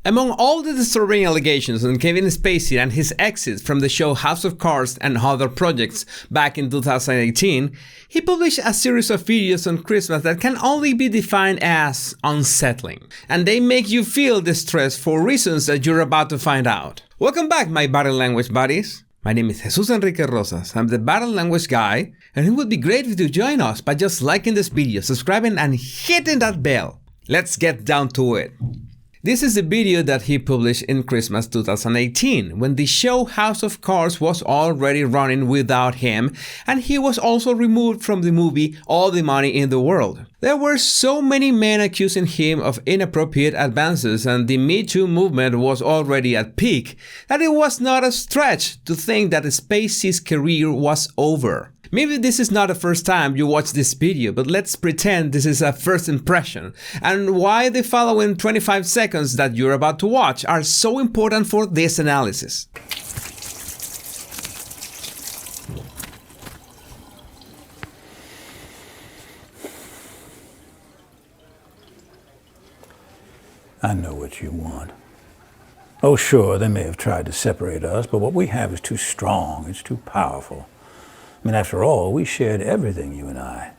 Among all the disturbing allegations on Kevin Spacey and his exit from the show House of Cards and other projects back in 2018, he published a series of videos on Christmas that can only be defined as unsettling, and they make you feel distressed for reasons that you're about to find out. Welcome back, my battle language buddies. My name is Jesus Enrique Rosas. I'm the battle language guy, and it would be great if you join us by just liking this video, subscribing, and hitting that bell. Let's get down to it. This is the video that he published in Christmas 2018, when the show House of Cards was already running without him, and he was also removed from the movie All the Money in the World. There were so many men accusing him of inappropriate advances, and the Me Too movement was already at peak, that it was not a stretch to think that Spacey's career was over. Maybe this is not the first time you watch this video, but let's pretend this is a first impression, and why the following 25 seconds that you're about to watch are so important for this analysis. I know what you want. Oh, sure, they may have tried to separate us, but what we have is too strong, it's too powerful. I mean, after all, we shared everything, you and I.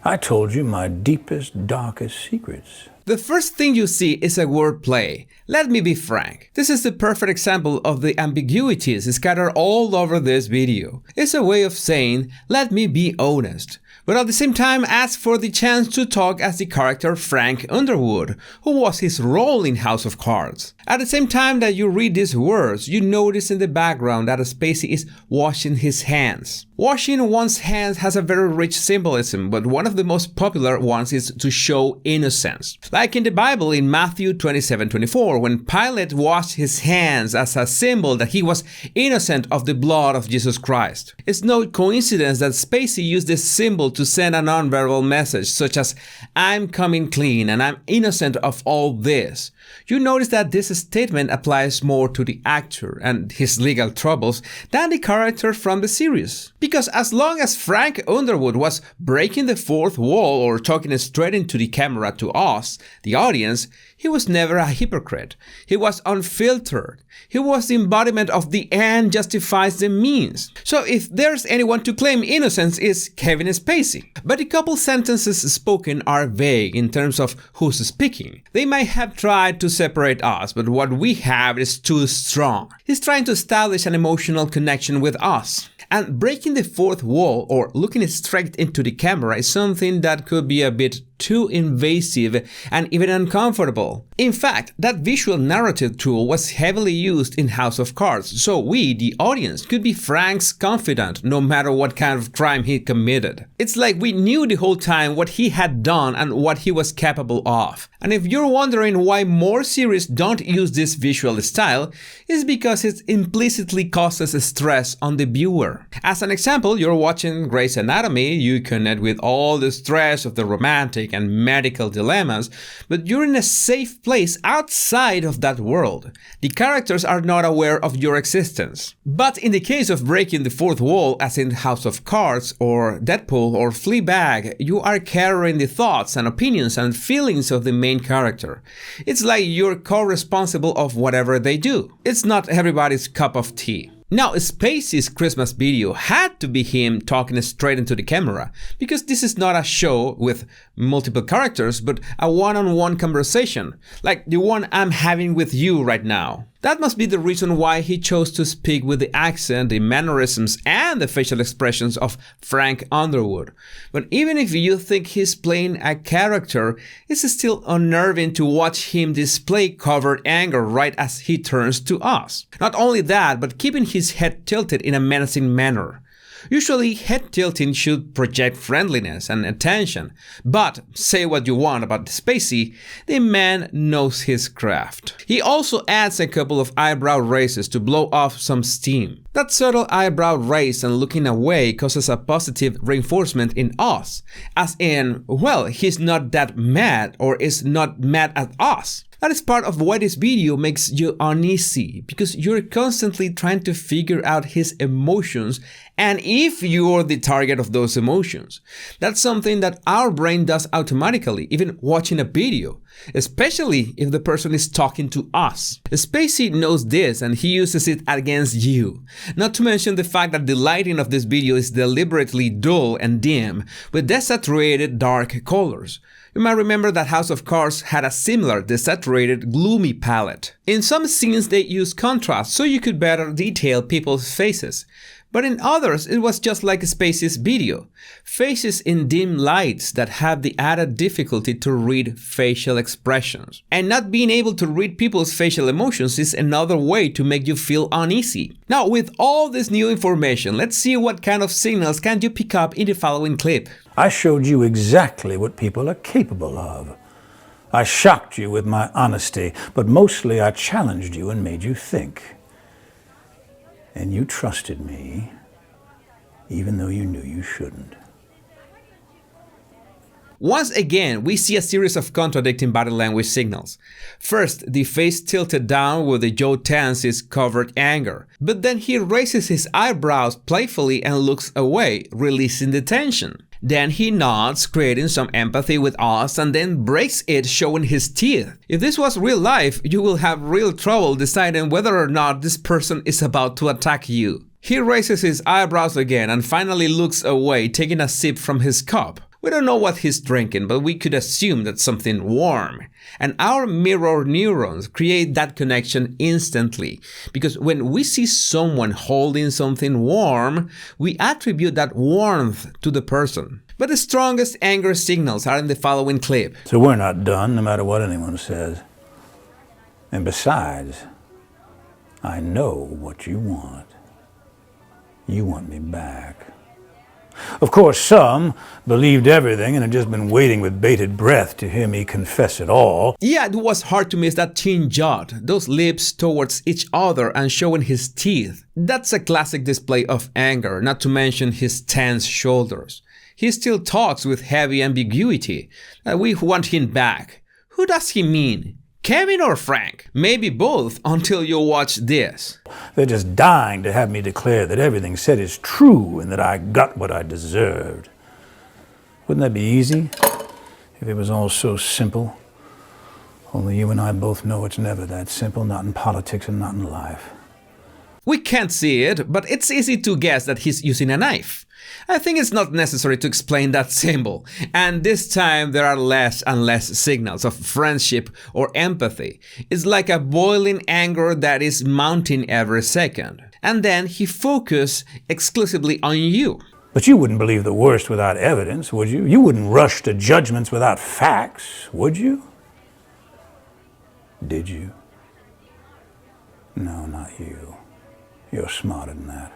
I told you my deepest, darkest secrets. The first thing you see is a wordplay. Let me be frank. This is the perfect example of the ambiguities scattered all over this video. It's a way of saying, let me be honest, but at the same time ask for the chance to talk as the character Frank Underwood, who was his role in House of Cards. At the same time that you read these words, you notice in the background that Spacey is washing his hands. Washing one's hands has a very rich symbolism, but one of the most popular ones is to show innocence. Like in the Bible in Matthew 27:24, when Pilate washed his hands as a symbol that he was innocent of the blood of Jesus Christ. It's no coincidence that Spacey used this symbol to send a nonverbal message such as, I'm coming clean and I'm innocent of all this. You notice that this statement applies more to the actor and his legal troubles than the character from the series. Because as long as Frank Underwood was breaking the fourth wall or talking straight into the camera to us, the audience, he was never a hypocrite. He was unfiltered. He was the embodiment of the end justifies the means. So if there's anyone to claim innocence, it's Kevin Spacey. But the couple sentences spoken are vague in terms of who's speaking. They might have tried to separate us, but what we have is too strong. He's trying to establish an emotional connection with us. And breaking the fourth wall or looking straight into the camera is something that could be a bit too invasive and even uncomfortable. In fact, that visual narrative tool was heavily used in House of Cards, so we, the audience, could be Frank's confidant no matter what kind of crime he committed. It's like we knew the whole time what he had done and what he was capable of. And if you're wondering why more series don't use this visual style, it's because it implicitly causes stress on the viewer. As an example, you're watching Grey's Anatomy, you connect with all the stress of the romantic and medical dilemmas, but you're in a safe place outside of that world. The characters are not aware of your existence. But in the case of breaking the fourth wall, as in House of Cards or Deadpool or Fleabag, you are carrying the thoughts and opinions and feelings of the main character. It's like you're co-responsible of whatever they do. It's not everybody's cup of tea. Now, Spacey's Christmas video had to be him talking straight into the camera, because this is not a show with multiple characters, but a one-on-one conversation, like the one I'm having with you right now. That must be the reason why he chose to speak with the accent, the mannerisms, and the facial expressions of Frank Underwood. But even if you think he's playing a character, it's still unnerving to watch him display covert anger right as he turns to us. Not only that, but keeping his head tilted in a menacing manner. Usually, head tilting should project friendliness and attention, but say what you want about Spacey, the man knows his craft. He also adds a couple of eyebrow raises to blow off some steam. That subtle eyebrow raise and looking away causes a positive reinforcement in us, as in, well, he's not that mad or is not mad at us. That is part of why this video makes you uneasy, because you're constantly trying to figure out his emotions and if you're the target of those emotions. That's something that our brain does automatically, even watching a video, especially if the person is talking to us. Spacey knows this and he uses it against you. Not to mention the fact that the lighting of this video is deliberately dull and dim, with desaturated dark colors. You might remember that House of Cards had a similar desaturated, gloomy palette. In some scenes they used contrast so you could better detail people's faces. But in others, it was just like Spacey's video. Faces in dim lights that have the added difficulty to read facial expressions. And not being able to read people's facial emotions is another way to make you feel uneasy. Now, with all this new information, let's see what kind of signals can you pick up in the following clip. I showed you exactly what people are capable of. I shocked you with my honesty, but mostly I challenged you and made you think. And you trusted me, even though you knew you shouldn't. Once again, we see a series of contradicting body language signals. First, the face tilted down with the jaw tenses covered anger, but then he raises his eyebrows playfully and looks away, releasing the tension. Then he nods, creating some empathy with us, and then breaks it, showing his teeth. If this was real life, you will have real trouble deciding whether or not this person is about to attack you. He raises his eyebrows again and finally looks away, taking a sip from his cup. We don't know what he's drinking, but we could assume that's something warm. And our mirror neurons create that connection instantly. Because when we see someone holding something warm, we attribute that warmth to the person. But the strongest anger signals are in the following clip. So we're not done, no matter what anyone says. And besides, I know what you want. You want me back. Of course, some believed everything and had just been waiting with bated breath to hear me confess it all. Yeah, it was hard to miss that chin jut, those lips towards each other and showing his teeth. That's a classic display of anger, not to mention his tense shoulders. He still talks with heavy ambiguity. We want him back. Who does he mean? Kevin or Frank? Maybe both until you watch this. They're just dying to have me declare that everything said is true and that I got what I deserved. Wouldn't that be easy if it was all so simple? Only you and I both know it's never that simple, not in politics and not in life. We can't see it, but it's easy to guess that he's using a knife. I think it's not necessary to explain that symbol, and this time there are less and less signals of friendship or empathy. It's like a boiling anger that is mounting every second. And then he focuses exclusively on you. But you wouldn't believe the worst without evidence, would you? You wouldn't rush to judgments without facts, would you? Did you? No, not you. You're smarter than that.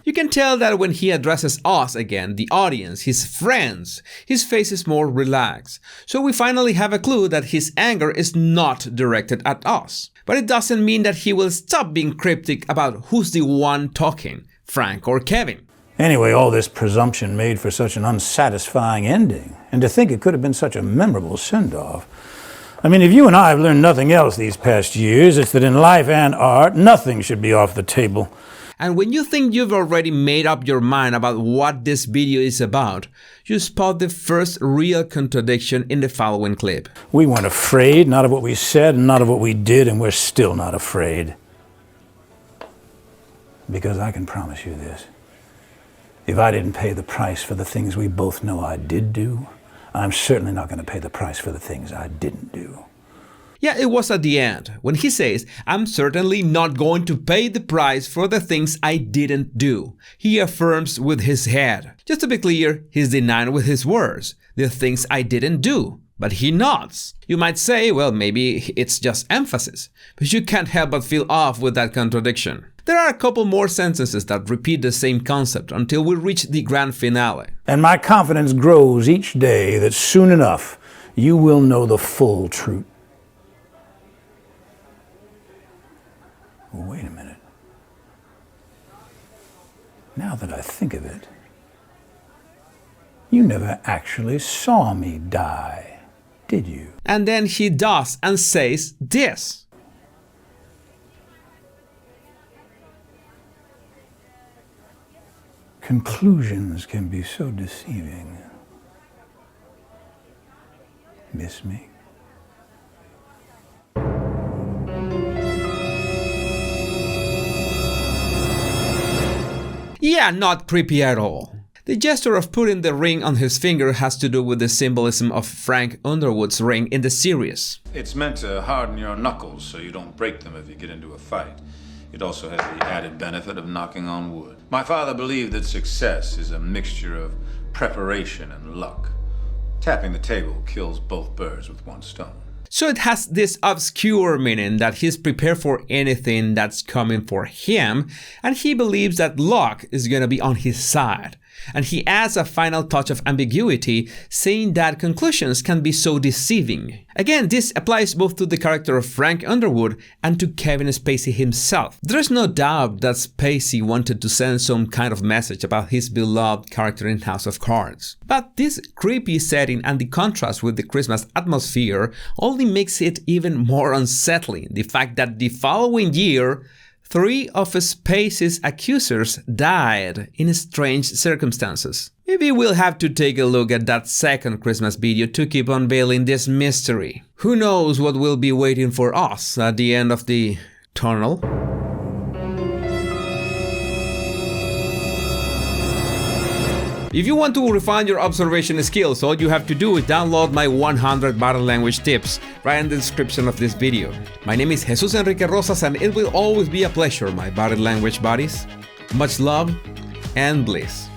You can tell that when he addresses us again, the audience, his friends, his face is more relaxed. So we finally have a clue that his anger is not directed at us. But it doesn't mean that he will stop being cryptic about who's the one talking, Frank or Kevin. Anyway, all this presumption made for such an unsatisfying ending. And to think it could have been such a memorable send-off. I mean, if you and I have learned nothing else these past years, it's that in life and art, nothing should be off the table. And when you think you've already made up your mind about what this video is about, you spot the first real contradiction in the following clip. We weren't afraid, not of what we said, and not of what we did, and we're still not afraid. Because I can promise you this. If I didn't pay the price for the things we both know I did do, I'm certainly not going to pay the price for the things I didn't do. Yeah, it was at the end, when he says, I'm certainly not going to pay the price for the things I didn't do. He affirms with his head. Just to be clear, he's denying with his words the things I didn't do. But he nods. You might say, well, maybe it's just emphasis. But you can't help but feel off with that contradiction. There are a couple more sentences that repeat the same concept until we reach the grand finale. And my confidence grows each day that soon enough you will know the full truth. Wait a minute. Now that I think of it, you never actually saw me die, did you? And then he does and says this. Conclusions can be so deceiving. Miss me? Yeah, not creepy at all. The gesture of putting the ring on his finger has to do with the symbolism of Frank Underwood's ring in the series. It's meant to harden your knuckles so you don't break them if you get into a fight. It also has the added benefit of knocking on wood. My father believed that success is a mixture of preparation and luck. Tapping the table kills both birds with one stone. So it has this obscure meaning that he's prepared for anything that's coming for him, and he believes that luck is gonna be on his side. And he adds a final touch of ambiguity, saying that conclusions can be so deceiving. Again, this applies both to the character of Frank Underwood and to Kevin Spacey himself. There's no doubt that Spacey wanted to send some kind of message about his beloved character in House of Cards. But this creepy setting and the contrast with the Christmas atmosphere only makes it even more unsettling. The fact that the following year, 3 of Spacey's accusers died in strange circumstances. Maybe we'll have to take a look at that second Christmas video to keep unveiling this mystery. Who knows what will be waiting for us at the end of the tunnel? If you want to refine your observation skills, all you have to do is download my 100 body language tips right in the description of this video. My name is Jesus Enrique Rosas, and it will always be a pleasure, my body language buddies. Much love and bliss.